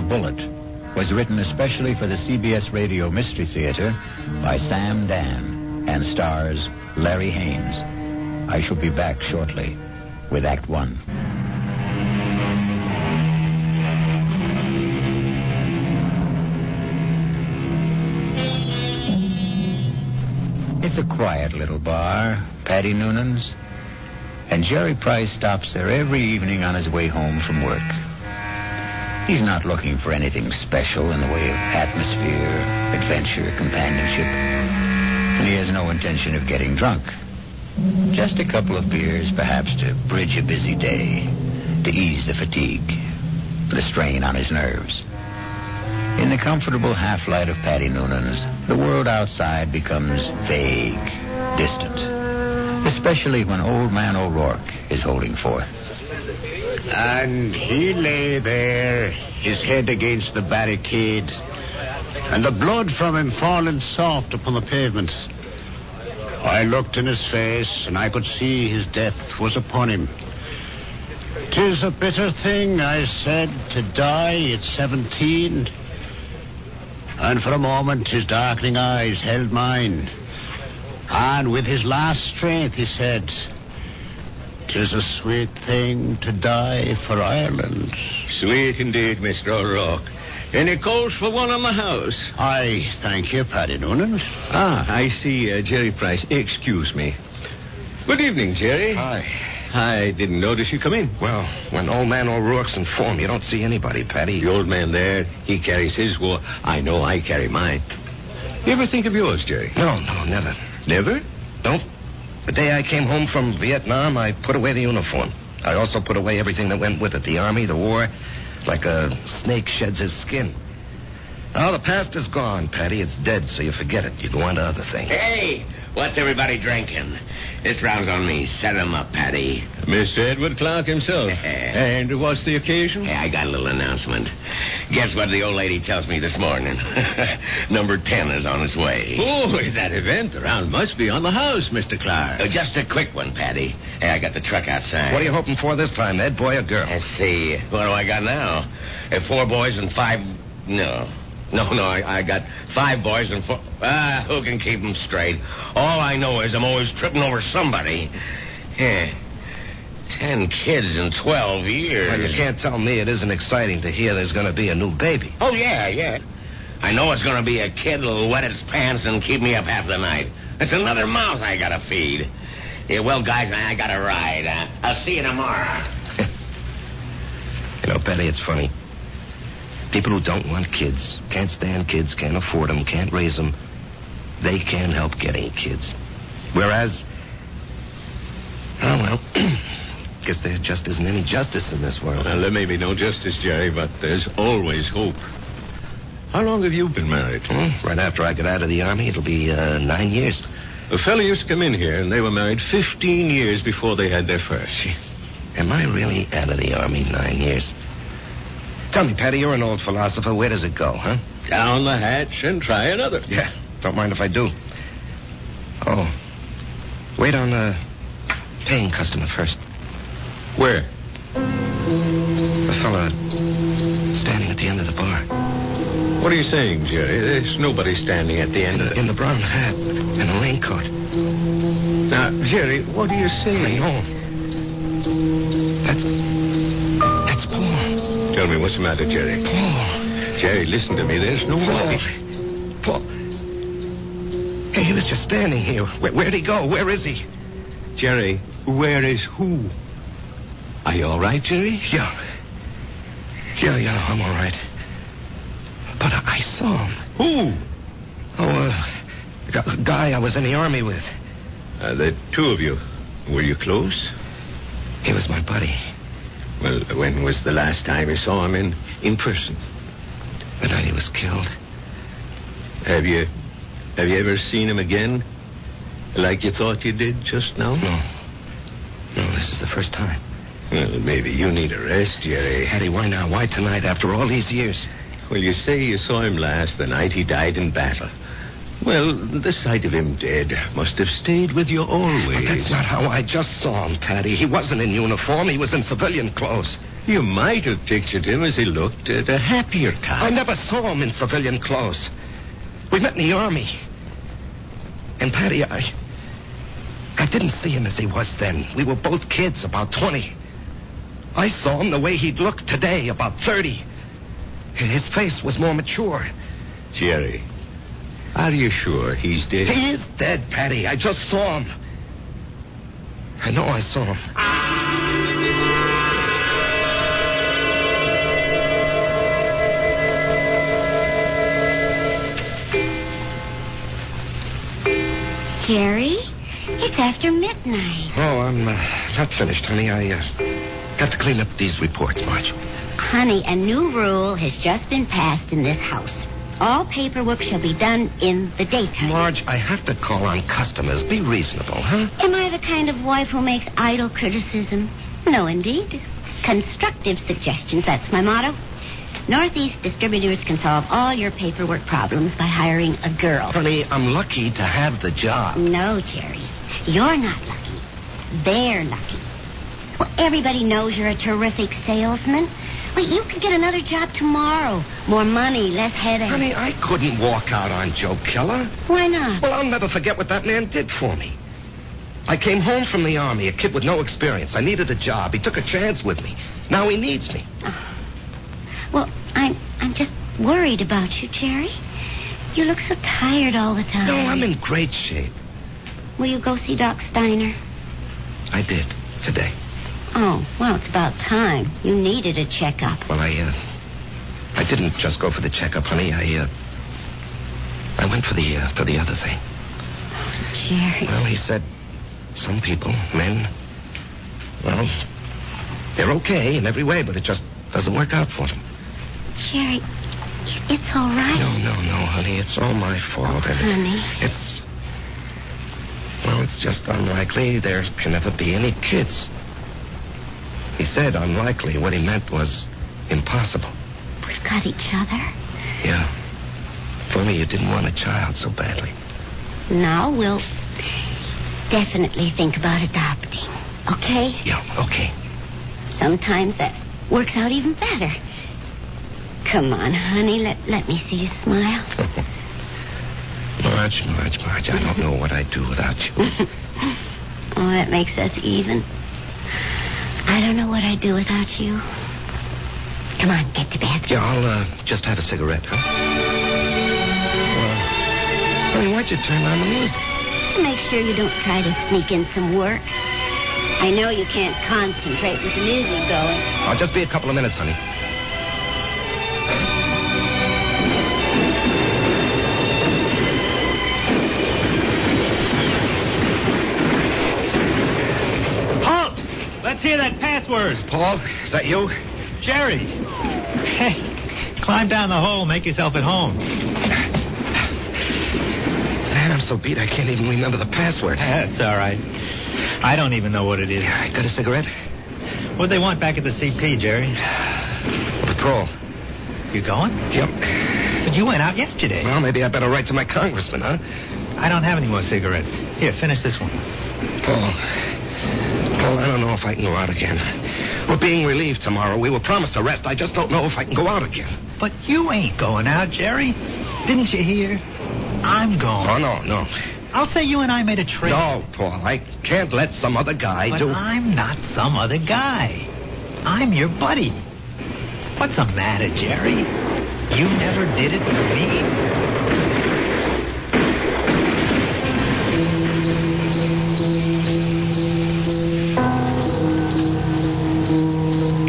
Bullet was written especially for the CBS Radio Mystery Theater by Sam Dan and stars Larry Haynes. I shall be back shortly with Act One. It's a quiet little bar, Paddy Noonan's, and Jerry Price stops there every evening on his way home from work. He's not looking for anything special in the way of atmosphere, adventure, companionship, and he has no intention of getting drunk. Just a couple of beers, perhaps, to bridge a busy day, to ease the fatigue, the strain on his nerves. In the comfortable half-light of Paddy Noonan's, the world outside becomes vague, distant, especially when Old Man O'Rourke is holding forth. And he lay there, his head against the barricade, and the blood from him falling soft upon the pavement. I looked in his face, and I could see his death was upon him. "'Tis a bitter thing," I said, "to die at 17. And for a moment his darkening eyes held mine. And with his last strength he said, "'Tis a sweet thing to die for Ireland." Sweet indeed, Mr. O'Rourke. Any calls for one on the house? I thank you, Paddy Noonan. I see Jerry Price. Excuse me. Good evening, Jerry. Hi. I didn't notice you come in. Well, when Old Man O'Rourke's in form, you don't see anybody, Paddy. The old man there, he carries his war. I know I carry mine. You ever think of yours, Jerry? No, never. Never? Nope. The day I came home from Vietnam, I put away the uniform. I also put away everything that went with it. The army, the war, like a snake sheds his skin. Now, the past is gone, Paddy. It's dead, so you forget it. You go on to other things. Hey, what's everybody drinking? This round's on me. Set 'em up, Paddy. Mr. Edward Clark himself. And what's the occasion? Hey, I got a little announcement. Guess what the old lady tells me this morning? Number 10 is on its way. Oh, that event around must be on the house, Mr. Clark. Just a quick one, Paddy. Hey, I got the truck outside. What are you hoping for this time, Ed, boy or girl? Let's see. What do I got now? 4 boys and 5... No, I got 5 boys and 4... who can keep them straight? All I know is I'm always tripping over somebody. 10 kids in 12 years. Well, you can't tell me it isn't exciting to hear there's going to be a new baby. Oh, yeah. I know it's going to be a kid that'll wet its pants and keep me up half the night. It's another mouth I got to feed. Yeah, well, guys, I got to ride. I'll see you tomorrow. You know, Betty, it's funny. People who don't want kids, can't stand kids, can't afford them, can't raise them, they can't help getting kids. Whereas, guess there just isn't any justice in this world. Well, there may be no justice, Jerry, but there's always hope. How long have you been married? Right after I got out of the army, it'll be 9 years. A fellow used to come in here, and they were married 15 years before they had their first. Am I really out of the army 9 years? Tell me, Patty, you're an old philosopher. Where does it go, huh? Down the hatch and try another. Yeah, don't mind if I do. Oh, wait on a paying customer first. Where? The fella standing at the end of the bar. What are you saying, Jerry? There's nobody standing at the end of the... In the brown hat and a raincoat. Now, Jerry, what are you saying? I know. That's Paul. Tell me what's the matter, Jerry. Paul. Jerry, listen to me. There's nobody. Paul. Hey, he was just standing here. Where'd he go? Where is he? Jerry, where is who? Are you all right, Jerry? Yeah, I'm all right. But I saw him. Who? Oh, a guy I was in the army with. The two of you. Were you close? He was my buddy. Well, when was the last time you saw him in person? The night he was killed. Have you ever seen him again? Like you thought you did just now? No, this is the first time. Well, maybe you need a rest, Jerry. Hattie, why now? Why tonight after all these years? Well, you say you saw him last the night he died in battle. Well, the sight of him dead must have stayed with you always. But that's not how I just saw him, Patty. He wasn't in uniform. He was in civilian clothes. You might have pictured him as he looked at a happier time. I never saw him in civilian clothes. We met in the Army. And, Patty, I didn't see him as he was then. We were both kids, about 20. I saw him the way he'd look today, about 30. His face was more mature. Jerry, are you sure he's dead? He is dead, Patty. I just saw him. I know I saw him. Jerry, it's after midnight. Oh, I'm not finished, honey. I got to clean up these reports, Marge. Honey, a new rule has just been passed in this house. All paperwork shall be done in the daytime. Marge, I have to call on customers. Be reasonable, huh? Am I the kind of wife who makes idle criticism? No, indeed. Constructive suggestions, that's my motto. Northeast Distributors can solve all your paperwork problems by hiring a girl. Honey, I'm lucky to have the job. No, Jerry. You're not lucky. They're lucky. Well, everybody knows you're a terrific salesman. Wait, you could get another job tomorrow. More money, less headache. Honey, I couldn't walk out on Joe Keller. Why not? Well, I'll never forget what that man did for me. I came home from the Army, a kid with no experience. I needed a job. He took a chance with me. Now he needs me. Oh. Well, I'm just worried about you, Jerry. You look so tired all the time. No, I'm in great shape. Will you go see Doc Steiner? I did, today. Oh, well, it's about time. You needed a checkup. Well, I didn't just go for the checkup, honey. I went for the other thing. Oh, Jerry. Well, he said some people, men, well, they're okay in every way, but it just doesn't work out for them. Jerry, it's all right. No, honey. It's all my fault. Honey. It's just unlikely there can ever be any kids. He said unlikely. What he meant was impossible. We've got each other. Yeah. If only you didn't want a child so badly. Now we'll definitely think about adopting. Okay? Yeah, okay. Sometimes that works out even better. Come on, honey. Let me see you smile. Marge, I don't know what I'd do without you. Oh, that makes us even. I don't know what I'd do without you. Come on, get to bed. Yeah, I'll just have a cigarette, huh? Honey, why'd you turn on the music? To make sure you don't try to sneak in some work. I know you can't concentrate with the music going. I'll just be a couple of minutes, honey. Halt! Let's hear that password. Paul, is that you? Jerry. Hey, climb down the hole, make yourself at home. Man, I'm so beat I can't even remember the password. That's all right. I don't even know what it is. I got a cigarette? What'd they want back at the CP, Jerry? Patrol. You going? Yep. But you went out yesterday. Well, maybe I better write to my congressman, huh? I don't have any more cigarettes. Here, finish this one. Paul, I don't know if I can go out again. We're being relieved tomorrow. We were promised a rest. I just don't know if I can go out again. But you ain't going out, Jerry. Didn't you hear? I'm going. Oh, no. I'll say you and I made a trade. No, Paul, I can't let some other guy but do... I'm not some other guy. I'm your buddy. What's the matter, Jerry? You never did it for me.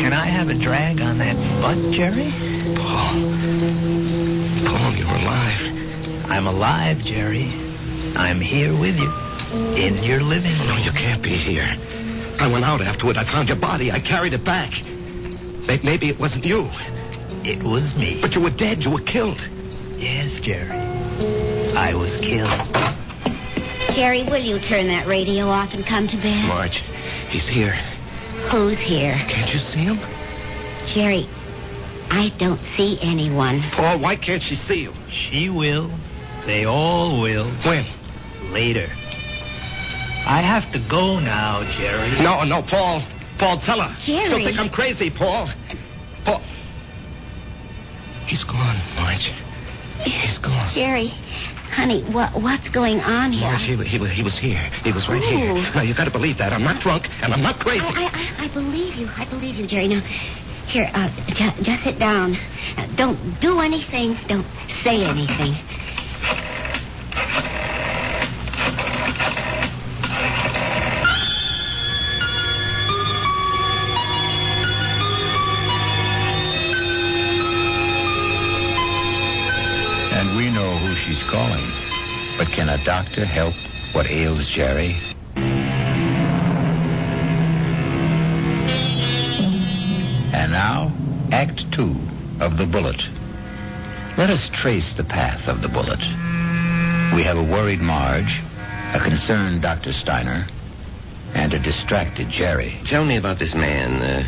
Can I have a drag on that butt, Jerry? Paul, you're alive. I'm alive, Jerry. I'm here with you. In your living room. No, you can't be here. I went out afterward. I found your body. I carried it back. Maybe it wasn't you. It was me. But you were dead. You were killed. Yes, Jerry. I was killed. Jerry, will you turn that radio off and come to bed? Marge, he's here. Who's here? Can't you see him? Jerry, I don't see anyone. Paul, why can't she see you? She will. They all will. When? Later. I have to go now, Jerry. No, Paul. Paul, tell her. Jerry. She'll think I'm crazy, Paul. Paul. He's gone, Marge. He's gone. Jerry, honey, what's going on here? Marge, he was here. He was right here. Now, you got to believe that. I'm not drunk, and I'm not crazy. I believe you. I believe you, Jerry. Now, here, just sit down. Don't do anything. Don't say anything. And we know who she's calling. But can a doctor help what ails Jerry? And now, Act 2 of The Bullet. Let us trace the path of the bullet. We have a worried Marge, a concerned Dr. Steiner, and a distracted Jerry. Tell me about this man,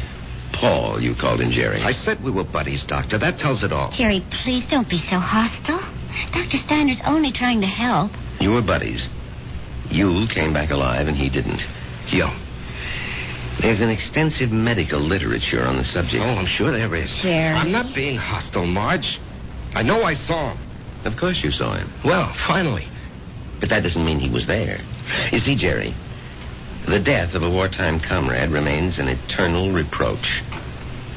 Paul, you called him Jerry. I said we were buddies, Doctor. That tells it all. Jerry, please don't be so hostile. Dr. Steiner's only trying to help. You were buddies. You came back alive and he didn't. Yo. There's an extensive medical literature on the subject. Oh, I'm sure there is. Jerry. I'm not being hostile, Marge. I know I saw him. Of course you saw him. Well, finally. But that doesn't mean he was there. You see, Jerry, the death of a wartime comrade remains an eternal reproach.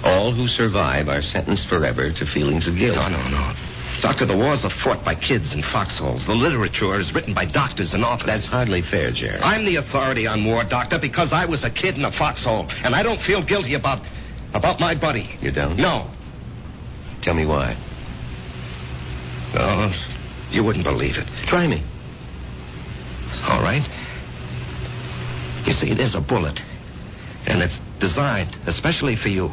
All who survive are sentenced forever to feelings of guilt. No. Doctor, the wars are fought by kids in foxholes. The literature is written by doctors and officers. That's hardly fair, Jerry. I'm the authority on war, Doctor, because I was a kid in a foxhole, and I don't feel guilty about my buddy. You don't? No. Tell me why. No, you wouldn't believe it. Try me. All right. You see, there's a bullet, and it's designed especially for you.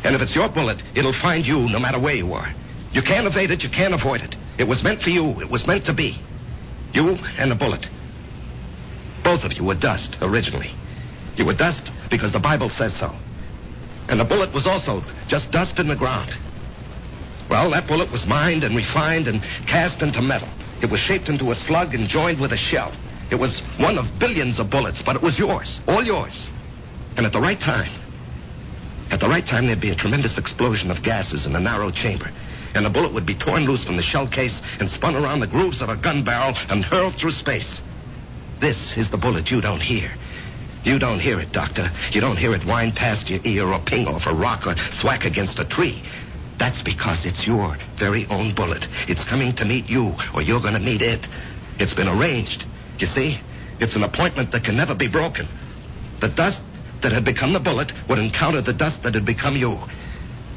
And if it's your bullet, it'll find you no matter where you are. You can't evade it, you can't avoid it. It was meant for you. It was meant to be. You and the bullet. Both of you were dust, originally. You were dust because the Bible says so. And the bullet was also just dust in the ground. Well, that bullet was mined and refined and cast into metal. It was shaped into a slug and joined with a shell. It was one of billions of bullets, but it was yours. All yours. And at the right time, there'd be a tremendous explosion of gases in a narrow chamber. And the bullet would be torn loose from the shell case and spun around the grooves of a gun barrel and hurled through space. This is the bullet you don't hear. You don't hear it, Doctor. You don't hear it whine past your ear or ping off a rock or thwack against a tree. That's because it's your very own bullet. It's coming to meet you, or you're going to meet it. It's been arranged. You see? It's an appointment that can never be broken. The dust that had become the bullet would encounter the dust that had become you.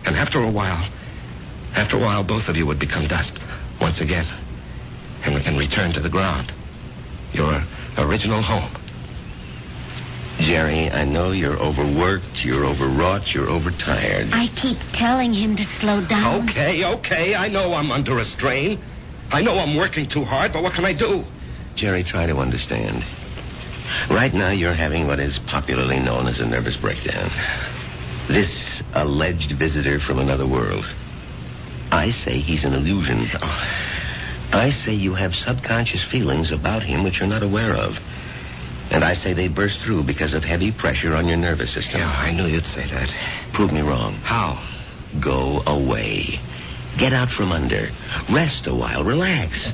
And after a while, both of you would become dust once again and return to the ground. Your original home. Jerry, I know you're overworked, you're overwrought, you're overtired. I keep telling him to slow down. Okay. I know I'm under a strain. I know I'm working too hard, but what can I do? Jerry, try to understand. Right now, you're having what is popularly known as a nervous breakdown. This alleged visitor from another world. I say he's an illusion. I say you have subconscious feelings about him which you're not aware of. And I say they burst through because of heavy pressure on your nervous system. Yeah, I knew you'd say that. Prove me wrong. How? Go away. Get out from under. Rest a while. Relax.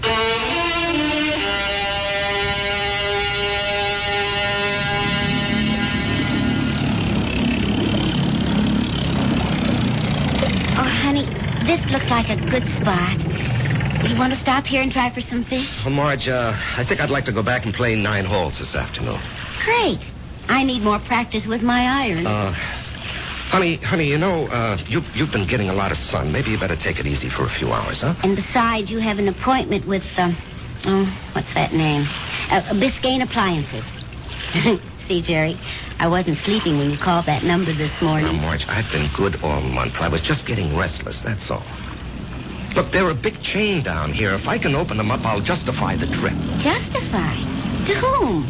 This looks like a good spot. You want to stop here and try for some fish? Well, Marge, I think I'd like to go back and play 9 holes this afternoon. Great. I need more practice with my iron. Honey, you know, you've been getting a lot of sun. Maybe you better take it easy for a few hours, huh? And besides, you have an appointment with, what's that name? Biscayne Appliances. See, Jerry, I wasn't sleeping when you called that number this morning. Now, Marge, I've been good all month. I was just getting restless, that's all. Look, they're a big chain down here. If I can open them up, I'll justify the trip. Justify? To whom?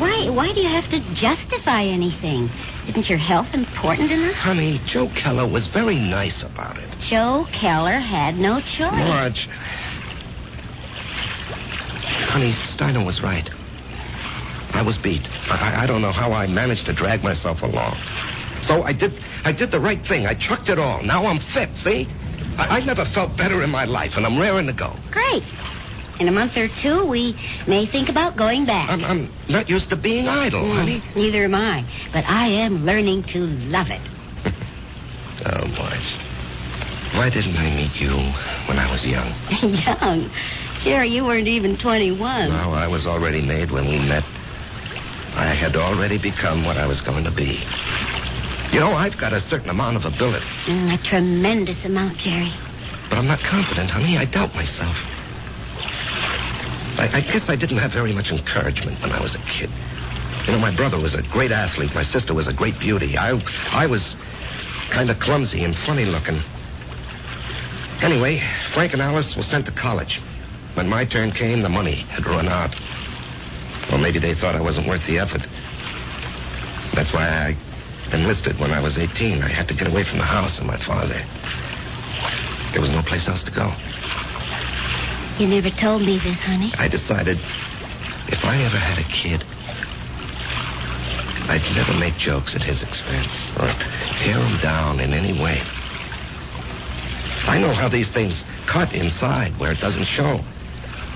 Why do you have to justify anything? Isn't your health important enough? Honey, Joe Keller was very nice about it. Joe Keller had no choice. Marge. Honey, Steiner was right. I was beat. I don't know how I managed to drag myself along. So I did the right thing. I chucked it all. Now I'm fit, see? I never felt better in my life, and I'm raring to go. Great. In a month or two, we may think about going back. I'm not used to being idle, honey. Neither am I. But I am learning to love it. Oh, Marge. Why didn't I meet you when I was young? Young? Jerry, you weren't even 21. No, I was already made when we met. I had already become what I was going to be. You know, I've got a certain amount of ability. A tremendous amount, Jerry. But I'm not confident, honey. I doubt myself. I guess I didn't have very much encouragement when I was a kid. You know, my brother was a great athlete. My sister was a great beauty. I was kind of clumsy and funny looking. Anyway, Frank and Alice were sent to college. When my turn came, the money had run out. Or maybe they thought I wasn't worth the effort. That's why I enlisted when I was 18. I had to get away from the house and my father. There was no place else to go. You never told me this, honey. I decided if I ever had a kid, I'd never make jokes at his expense or tear him down in any way. I know how these things cut inside where it doesn't show.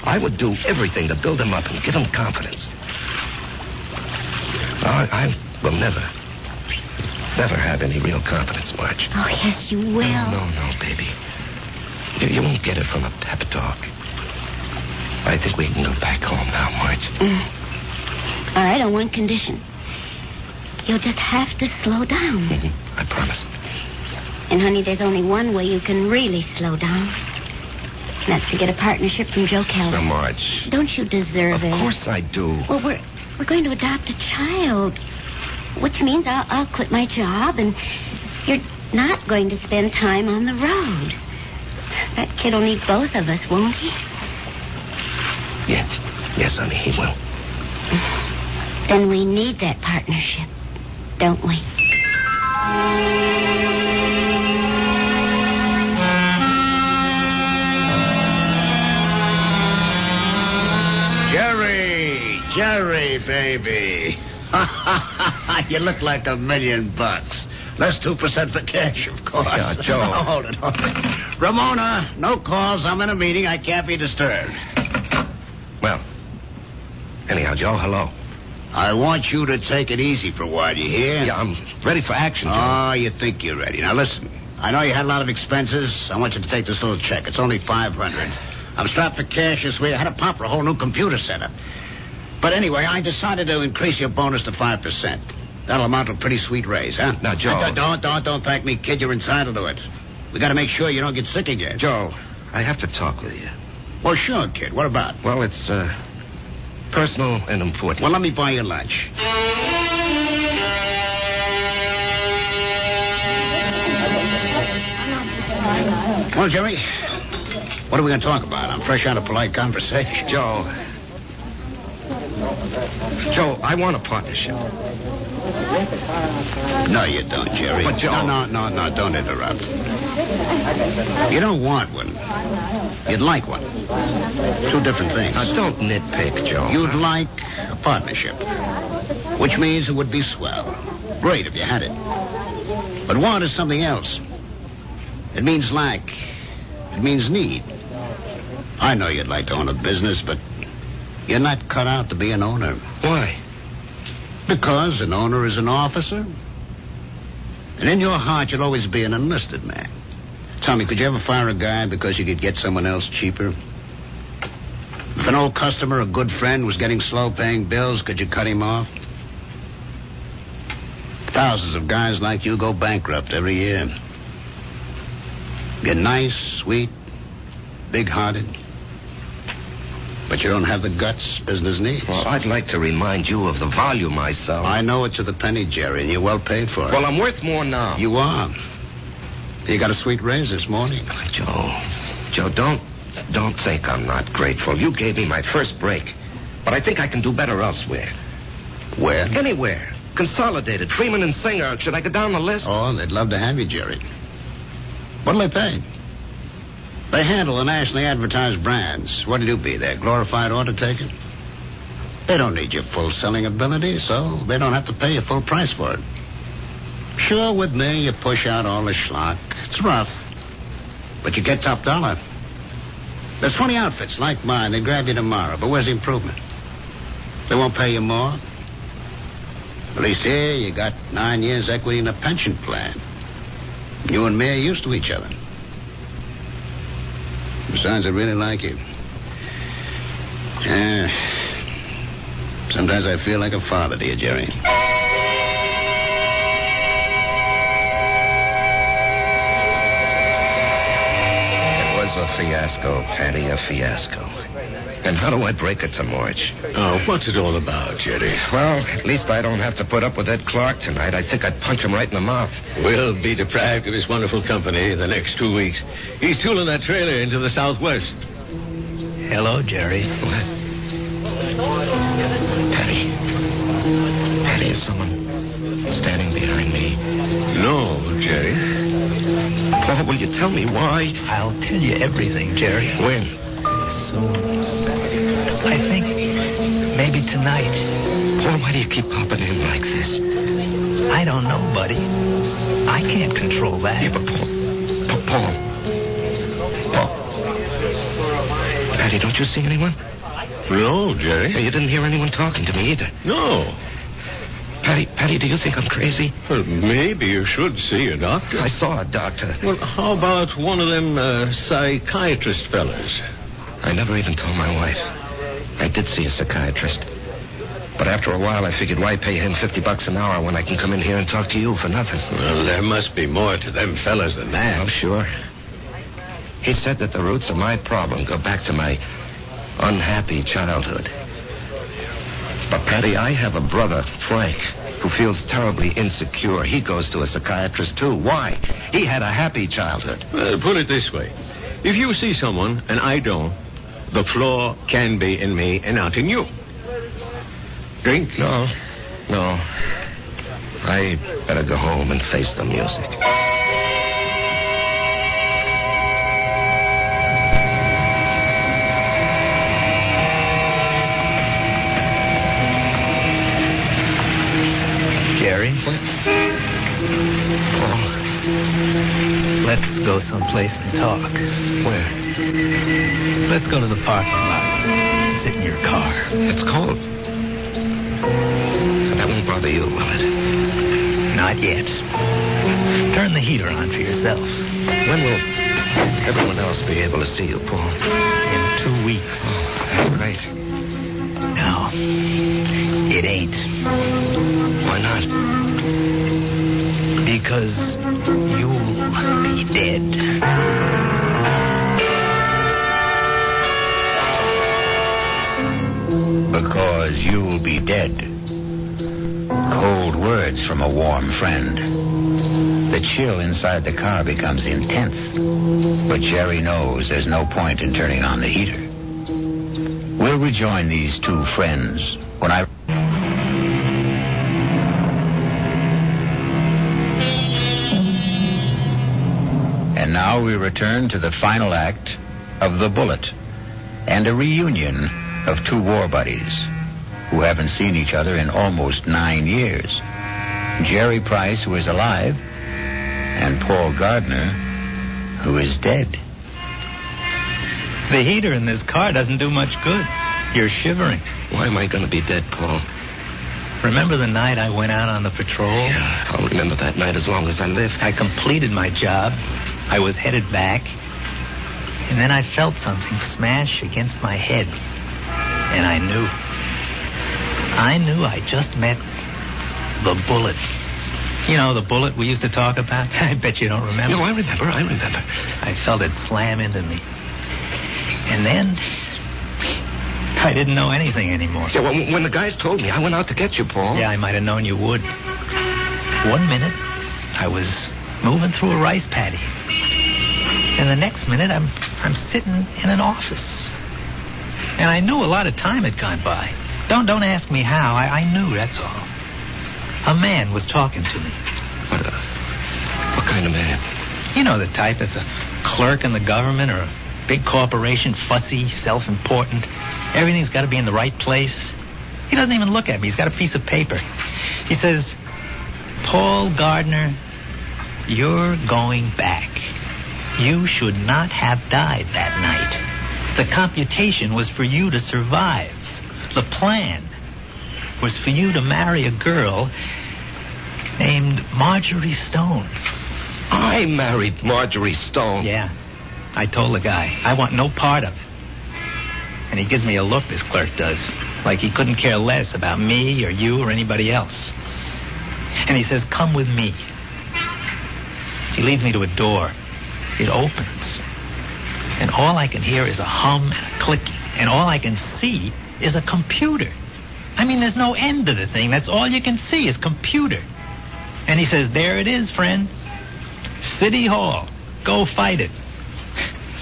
I would do everything to build him up and give him confidence. I will never have any real confidence, Marge. Oh, yes, you will. No, baby. You won't get it from a pep talk. I think we can go back home now, Marge. All right, on one condition. You'll just have to slow down. Mm-hmm. I promise. And, honey, there's only one way you can really slow down. And that's to get a partnership from Joe Kelly. Now, Marge. Don't you deserve it? Of course I do. Well, we're going to adopt a child, which means I'll quit my job, and you're not going to spend time on the road. That kid will need both of us, won't he? Yes, honey, he will. Then we need that partnership, don't we? Jerry, baby. You look like $1 million. Less 2% for cash, of course. Yeah, Joe. Oh, hold it. Ramona, no calls. I'm in a meeting. I can't be disturbed. Well, anyhow, Joe, hello. I want you to take it easy for a while, you hear? Yeah, I'm ready for action, Joe. Oh, you think you're ready. Now, listen. I know you had a lot of expenses. I want you to take this little check. It's only $500. I'm strapped for cash this week. I had to pop for a whole new computer setup. But anyway, I decided to increase your bonus to 5%. That'll amount to a pretty sweet raise, huh? Now, Joe. Don't thank me, kid. You're entitled to it. We got to make sure you don't get sick again. Joe, I have to talk with you. Well, sure, kid. What about? Well, it's personal and important. Well, let me buy you lunch. Well, Jerry, what are we going to talk about? I'm fresh out of polite conversation. Joe, I want a partnership. No, you don't, Jerry. But, Joe... No, don't interrupt. You don't want one. You'd like one. Two different things. Now, don't nitpick, Joe. You'd like a partnership, which means it would be swell. Great if you had it. But want is something else. It means lack. It means need. I know you'd like to own a business, but you're not cut out to be an owner. Why? Because an owner is an officer. And in your heart, you'll always be an enlisted man. Tell me, could you ever fire a guy because you could get someone else cheaper? If an old customer, a good friend, was getting slow paying bills, could you cut him off? Thousands of guys like you go bankrupt every year. You're nice, sweet, big-hearted. But you don't have the guts business needs. Well, I'd like to remind you of the volume I sell. I know it to the penny, Jerry, and you're well paid for it. Well, I'm worth more now. You are. You got a sweet raise this morning. Joe, don't think I'm not grateful. You gave me my first break. But I think I can do better elsewhere. Where? Anywhere. Consolidated, Freeman and Singer. Should I go down the list? Oh, they'd love to have you, Jerry. What'll they pay? They handle the nationally advertised brands. What do you be there? Glorified order taker? They don't need your full selling ability, so they don't have to pay you full price for it. Sure, with me, you push out all the schlock. It's rough, but you get top dollar. There's 20 outfits like mine. They grab you tomorrow, but where's the improvement? They won't pay you more. At least here, you got 9 years equity in a pension plan. You and me are used to each other. Besides, I really like you. Yeah. Sometimes I feel like a father to you, Jerry. It was a fiasco, Patty, a fiasco. And how do I break it to March? Oh, what's it all about, Jerry? Well, at least I don't have to put up with Ed Clark tonight. I think I'd punch him right in the mouth. We'll be deprived of his wonderful company the next 2 weeks. He's tooling that trailer into the southwest. Hello, Jerry. What? Patty. Patty, is someone standing behind me? No, Jerry. Paul, will you tell me why? I'll tell you everything, Jerry. When? Soon. I think maybe tonight. Paul, why do you keep popping in like this? I don't know, buddy. I can't control that. Yeah, but Paul. Patty, don't you see anyone? No, Jerry. Hey, you didn't hear anyone talking to me either. No. Patty, do you think I'm crazy? Well, maybe you should see a doctor. I saw a doctor. Well, how about one of them psychiatrist fellas? I never even told my wife. I did see a psychiatrist. But after a while, I figured, why pay him $50 an hour when I can come in here and talk to you for nothing? Well, there must be more to them fellas than that. Oh, sure. He said that the roots of my problem go back to my unhappy childhood. But, Patty, I have a brother, Frank, who feels terribly insecure. He goes to a psychiatrist, too. Why? He had a happy childhood. Put it this way. If you see someone and I don't, the flaw can be in me and not in you. Drink? No. I better go home and face the music. Jerry? What? Oh. Let's go someplace and talk. Where? Let's go to the parking lot. Sit in your car. It's cold. That won't bother you, will it? Not yet. Turn the heater on for yourself. When will everyone else be able to see you, Paul? In 2 weeks. Oh, that's great. No, it ain't. Why not? Because you'll be dead. Because you'll be dead. Cold words from a warm friend. The chill inside the car becomes intense. But Jerry knows there's no point in turning on the heater. We'll rejoin these two friends when I... And now we return to the final act of The Bullet and a reunion of two war buddies who haven't seen each other in almost 9 years. Jerry Price, who is alive, and Paul Gardner, who is dead. The heater in this car doesn't do much good. You're shivering. Why am I going to be dead, Paul? Remember the night I went out on the patrol? Yeah, I'll remember that night as long as I live. I completed my job. I was headed back. And then I felt something smash against my head. And I knew I just met the bullet. You know, the bullet we used to talk about? I bet you don't remember. No, I remember. I felt it slam into me. And then I didn't know anything anymore. Yeah, well, when the guys told me, I went out to get you, Paul. Yeah, I might have known you would. 1 minute, I was moving through a rice paddy. And the next minute, I'm sitting in an office. And I knew a lot of time had gone by. Don't ask me how. I knew, that's all. A man was talking to me. What kind of man? You know the type that's a clerk in the government or a big corporation, fussy, self-important. Everything's got to be in the right place. He doesn't even look at me. He's got a piece of paper. He says, Paul Gardner, you're going back. You should not have died that night. The computation was for you to survive. The plan was for you to marry a girl named Marjorie Stone. I married Marjorie Stone. Yeah. I told the guy, I want no part of it. And he gives me a look, this clerk does, like he couldn't care less about me or you or anybody else. And he says, come with me. He leads me to a door. It opens. And all I can hear is a hum and a clicking. And all I can see is a computer. I mean, there's no end to the thing. That's all you can see is computer. And he says, there it is, friend. City Hall. Go fight it.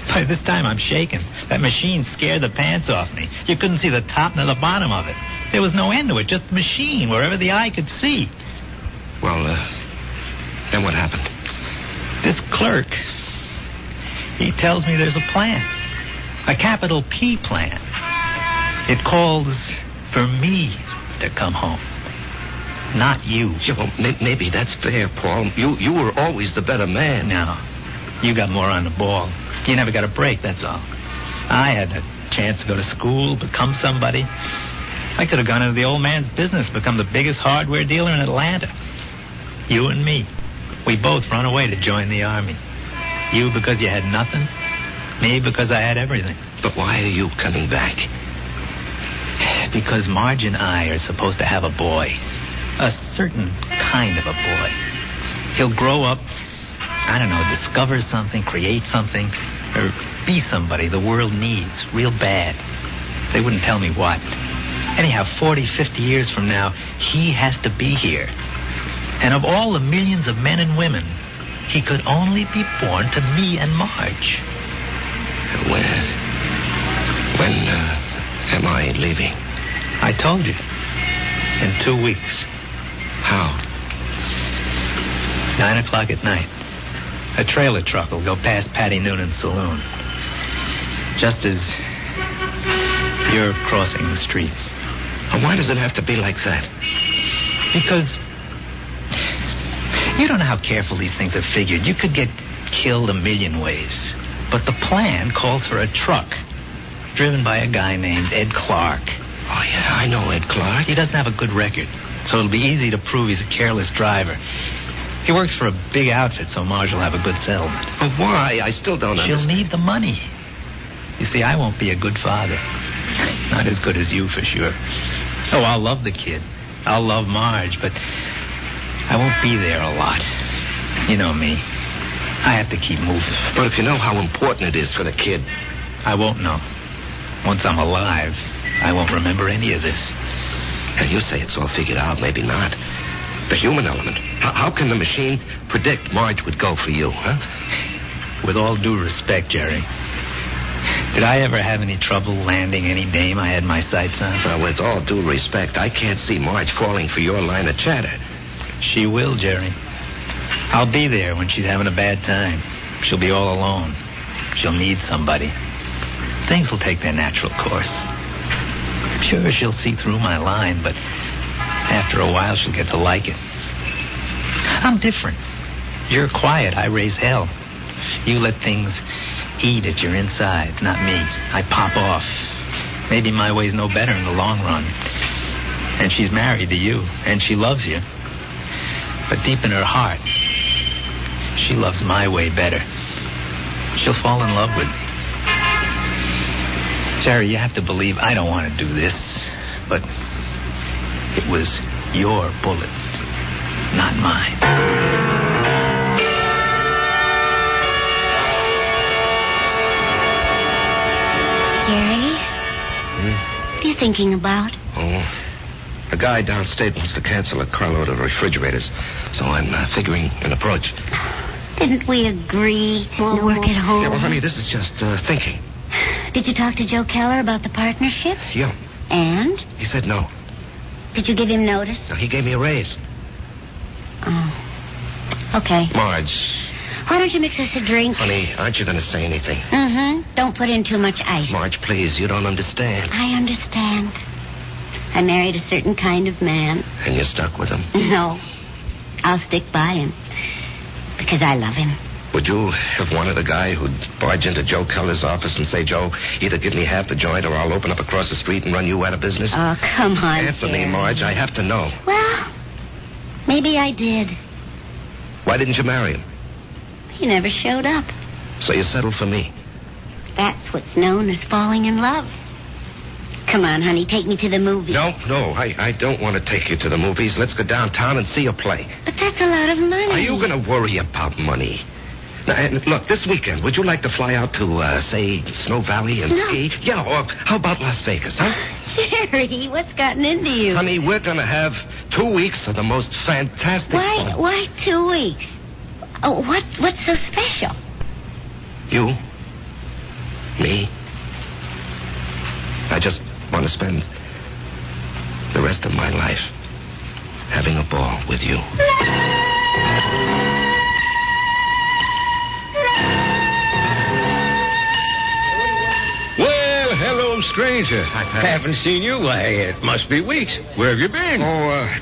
By this time, I'm shaking. That machine scared the pants off me. You couldn't see the top nor the bottom of it. There was no end to it, just a machine wherever the eye could see. Well, then what happened? This clerk, he tells me there's a plan. A capital P plan. It calls for me to come home. Not you. Yeah, well, maybe that's fair, Paul. You were always the better man. No. You got more on the ball. You never got a break, that's all. I had a chance to go to school, become somebody. I could have gone into the old man's business, become the biggest hardware dealer in Atlanta. You and me. We both run away to join the army. You because you had nothing. Me because I had everything. But why are you coming back? Because Marge and I are supposed to have a boy. A certain kind of a boy. He'll grow up, I don't know, discover something, create something, or be somebody the world needs real bad. They wouldn't tell me what. Anyhow, 40, 50 years from now, he has to be here. And of all the millions of men and women, he could only be born to me and Marge. When am I leaving? I told you. In 2 weeks. How? 9 o'clock at night. A trailer truck will go past Patty Noonan's saloon. Just as you're crossing the street. And why does it have to be like that? Because you don't know how careful these things are figured. You could get killed a million ways. But the plan calls for a truck driven by a guy named Ed Clark. Oh, yeah, I know Ed Clark. He doesn't have a good record, so it'll be easy to prove he's a careless driver. He works for a big outfit, so Marge will have a good settlement. But why? I still don't understand. She'll need the money. You see, I won't be a good father. Not as good as you, for sure. Oh, I'll love the kid. I'll love Marge, but I won't be there a lot. You know me. I have to keep moving. But if you know how important it is for the kid... I won't know. Once I'm alive, I won't remember any of this. Now, you say it's all figured out, maybe not. The human element. How can the machine predict Marge would go for you, huh? With all due respect, Jerry, did I ever have any trouble landing any dame I had my sights on? Well, with all due respect, I can't see Marge falling for your line of chatter. She will, Jerry. I'll be there when she's having a bad time. She'll be all alone. She'll need somebody. Things will take their natural course. Sure, she'll see through my line, but after a while she'll get to like it. I'm different. You're quiet. I raise hell. You let things eat at your insides, not me. I pop off. Maybe my way's no better in the long run. And she's married to you, and she loves you. But deep in her heart, she loves my way better. She'll fall in love with me. Jerry, you have to believe I don't want to do this, but it was your bullet, not mine. Jerry? What are you thinking about? Oh, the guy downstate wants to cancel a carload of refrigerators, so I'm figuring an approach. Didn't we agree we'll work at home? Yeah, well, honey, this is just thinking. Did you talk to Joe Keller about the partnership? Yeah. And? He said no. Did you give him notice? No, he gave me a raise. Oh. Okay. Marge. Why don't you mix us a drink? Honey, aren't you going to say anything? Mm-hmm. Don't put in too much ice. Marge, please, you don't understand. I understand. I married a certain kind of man. And you're stuck with him? No. I'll stick by him. Because I love him. Would you have wanted a guy who'd barge into Joe Keller's office and say, Joe, either give me half the joint or I'll open up across the street and run you out of business? Oh, come on, Answer me, Jerry. Marge. I have to know. Well, maybe I did. Why didn't you marry him? He never showed up. So you settled for me. That's what's known as falling in love. Come on, honey, take me to the movies. No, I don't want to take you to the movies. Let's go downtown and see a play. But that's a lot of money. Are you going to worry about money? Now, and look, this weekend, would you like to fly out to, say, Snow Valley and ski? Yeah, or how about Las Vegas, huh? Jerry, what's gotten into you? Honey, we're going to have 2 weeks of the most fantastic fun. Why 2 weeks? Oh, what's so special? You? Me? I just want to spend the rest of my life having a ball with you. Well, hello, stranger. Hi, Pat. Haven't seen you. Why, it must be weeks. Where have you been?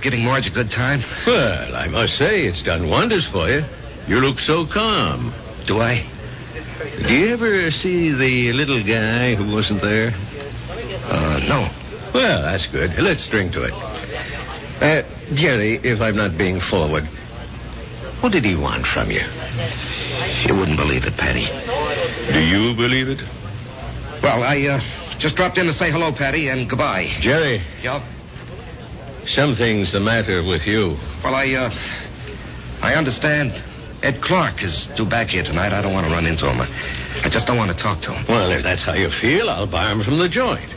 Giving Marge a good time. Well, I must say, it's done wonders for you. You look so calm. Do I? Do you ever see the little guy who wasn't there? No. Well, that's good. Let's drink to it. Jerry, if I'm not being forward, what did he want from you? You wouldn't believe it, Patty. Do you believe it? Well, I just dropped in to say hello, Patty, and goodbye. Jerry. Yeah? Something's the matter with you. Well, I understand Ed Clark is due back here tonight. I don't want to run into him. I just don't want to talk to him. Well, if that's how you feel, I'll bar him from the joint.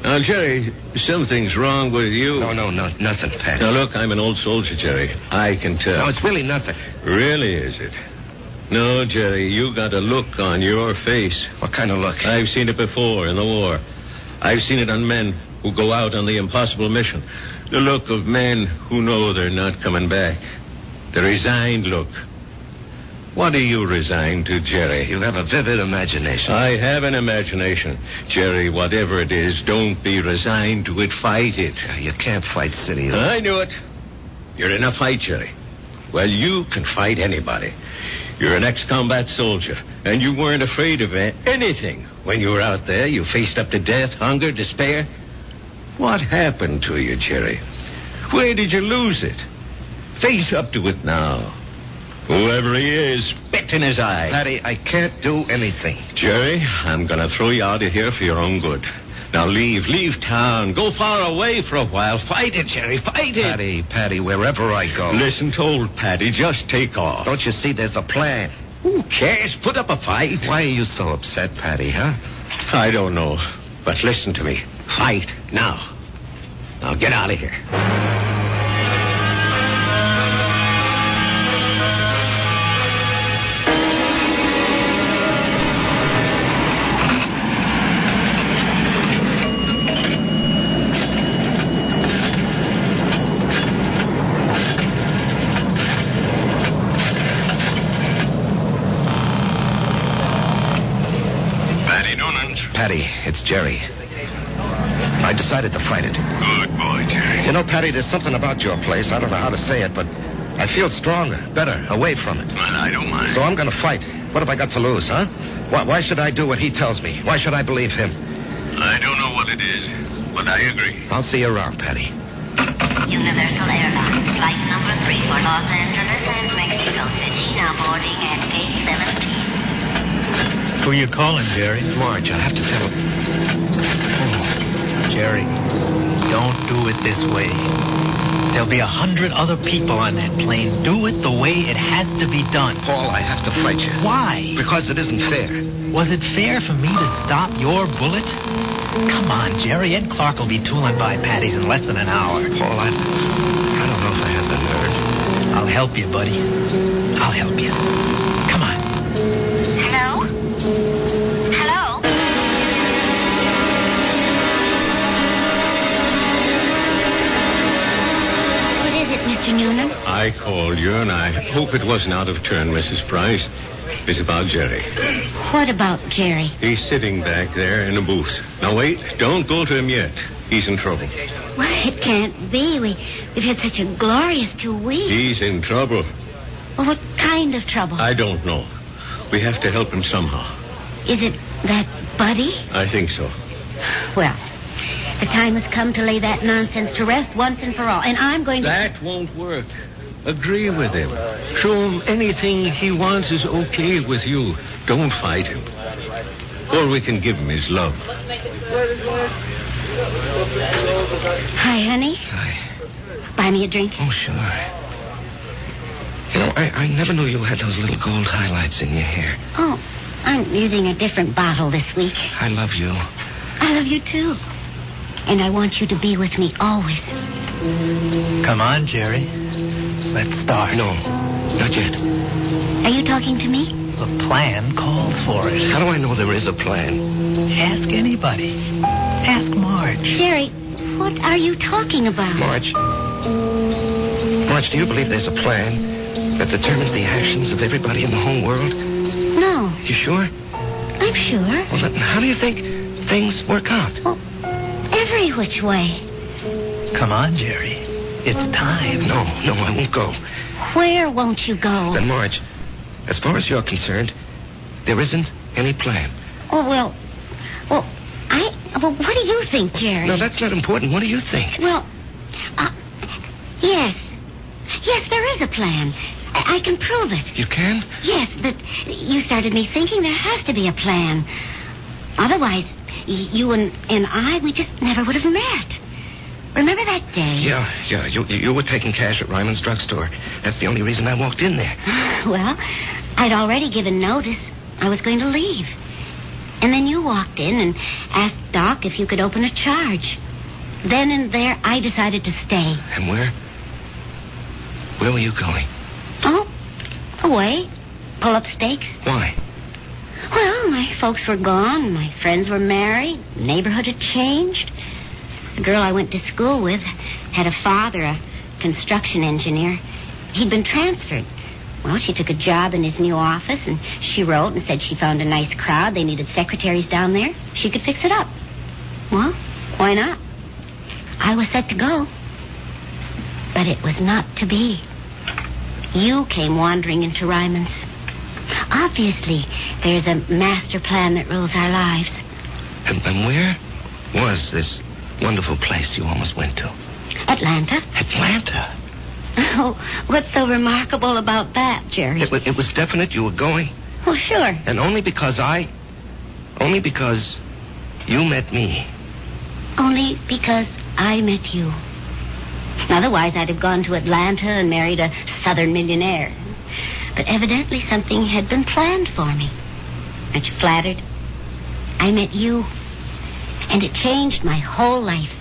Now, Jerry, something's wrong with you. No, nothing, Patty. Now, look, I'm an old soldier, Jerry. I can tell. No, it's really nothing. Really, is it? No, Jerry, you got a look on your face. What kind of look? I've seen it before in the war. I've seen it on men who go out on the impossible mission. The look of men who know they're not coming back. The resigned look. What are you resigned to, Jerry? You have a vivid imagination. I have an imagination. Jerry, whatever it is, don't be resigned to it. Fight it. You can't fight City. I knew it. You're in a fight, Jerry. Well, you can fight anybody. You're an ex-combat soldier, and you weren't afraid of anything. When you were out there, you faced up to death, hunger, despair. What happened to you, Jerry? Where did you lose it? Face up to it now. Whoever he is, spit in his eye. Patty, I can't do anything. Jerry, I'm going to throw you out of here for your own good. Now leave town. Go far away for a while. Fight it, Jerry, fight it. Patty, wherever I go. Listen to old Patty, just take off. Don't you see there's a plan? Who cares? Put up a fight. Why are you so upset, Patty, huh? I don't know, but listen to me. Fight now. Now get out of here. Patty, it's Jerry. I decided to fight it. Good boy, Jerry. You know, Patty, there's something about your place. I don't know how to say it, but I feel stronger, better, away from it. Well, I don't mind. So I'm going to fight. What have I got to lose, huh? Why should I do what he tells me? Why should I believe him? I don't know what it is, but I agree. I'll see you around, Patty. Universal Airlines, flight number 3 for Los Angeles and Mexico City, now boarding at gate 17. Who you calling, Jerry? Marge, I have to tell him. Oh, Jerry, don't do it this way. There'll be 100 other people on that plane. Do it the way it has to be done. Paul, I have to fight you. Why? Because it isn't fair. Was it fair for me to stop your bullet? Come on, Jerry. Ed Clark will be tooling by Patty's in less than an hour. Paul, I don't know if I have the nerve. I'll help you, buddy. I'll help you. Come on. Hello? Hello? What is it, Mr. Noonan? I called you, and I hope it wasn't out of turn, Mrs. Price. It's about Jerry. What about Jerry? He's sitting back there in a booth. Now, wait. Don't go to him yet. He's in trouble. Well, it can't be. We've had such a glorious 2 weeks. He's in trouble. Well, what kind of trouble? I don't know. We have to help him somehow. Is it that Buddy? I think so. Well, the time has come to lay that nonsense to rest once and for all. And I'm going to... That won't work. Agree with him. Show him anything he wants is okay with you. Don't fight him. All we can give him is love. Hi, honey. Hi. Buy me a drink. Oh, sure. You know, I never knew you had those little gold highlights in your hair. Oh, I'm using a different bottle this week. I love you. I love you, too. And I want you to be with me always. Come on, Jerry. Let's start. No, not yet. Are you talking to me? The plan calls for it. How do I know there is a plan? Ask anybody. Ask Marge. Jerry, what are you talking about? Marge, do you believe there's a plan that determines the actions of everybody in the whole world? No. You sure? I'm sure. Well, then how do you think things work out? Well, every which way. Come on, Jerry. It's time. No, I won't go. Where won't you go? Then, Marge, as far as you're concerned, there isn't any plan. Oh, well, what do you think, Jerry? No, that's not important. What do you think? Well, yes. Yes, there is a plan. I can prove it. You can? Yes, but you started me thinking there has to be a plan. Otherwise, you and I, we just never would have met. Remember that day? Yeah. You were taking cash at Ryman's drugstore. That's the only reason I walked in there. Well, I'd already given notice. I was going to leave. And then you walked in and asked Doc if you could open a charge. Then and there, I decided to stay. And where? Where were you going? Oh, away. Pull up stakes. Why? Well, my folks were gone. My friends were married. The neighborhood had changed. The girl I went to school with had a father, a construction engineer. He'd been transferred. Well, she took a job in his new office, and she wrote and said she found a nice crowd. They needed secretaries down there. She could fix it up. Well, why not? I was set to go. But it was not to be. You came wandering into Ryman's. Obviously, there's a master plan that rules our lives. And where was this wonderful place you almost went to? Atlanta. Atlanta? Oh, what's so remarkable about that, Jerry? It was definite you were going? Well, sure. And only because you met me. Only because I met you. Otherwise, I'd have gone to Atlanta and married a southern millionaire. But evidently something had been planned for me. Aren't you flattered? I met you, and it changed my whole life.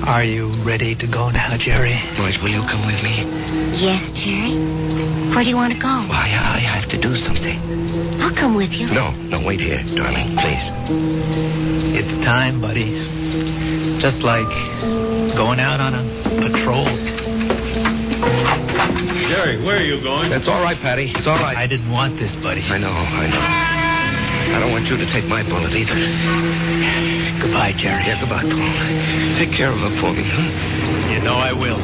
Are you ready to go now, Jerry? Marge, will you come with me? Yes, Jerry. Where do you want to go? Well, I have to do something. I'll come with you. No, wait here, darling, please. It's time, buddy. Just like going out on a patrol. Jerry, where are you going? That's all right, Patty. It's all right. I didn't want this, buddy. I know. I don't want you to take my bullet either. Goodbye, Jerry. Yeah, goodbye, Paul. Take care of her for me, huh? You know I will.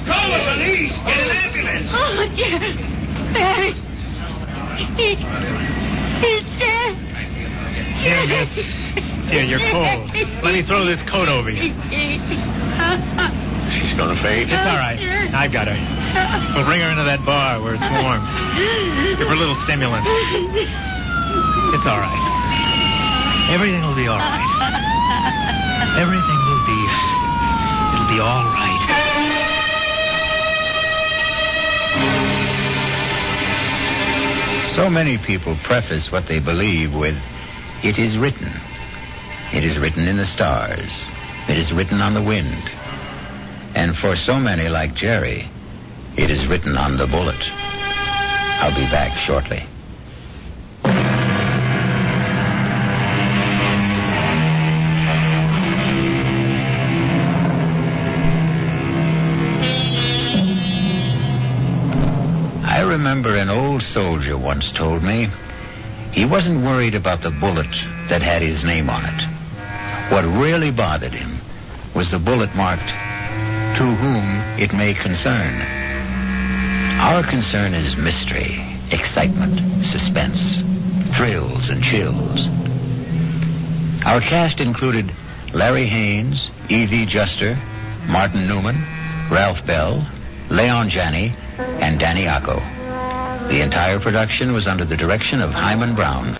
Call the police! Get an ambulance! Oh, Jerry. Barry. He's dead. Here, miss. Here, you're cold. Let me throw this coat over you. She's gonna faint. It's all right. I've got her. We'll bring her into that bar where it's warm. Give her a little stimulant. It's all right. Everything will be all right. Everything will be... It'll be all right. So many people preface what they believe with, "It is written." It is written in the stars. It is written on the wind. And for so many like Jerry, it is written on the bullet. I'll be back shortly. remember an old soldier once told me he wasn't worried about the bullet that had his name on it. What really bothered him was the bullet marked, "To whom it may concern." Our concern is mystery, excitement, suspense, thrills, and chills. Our cast included Larry Haynes, E.V. Juster, Martin Newman, Ralph Bell, Leon Janney, and Danny Acco. The entire production was under the direction of Hyman Brown.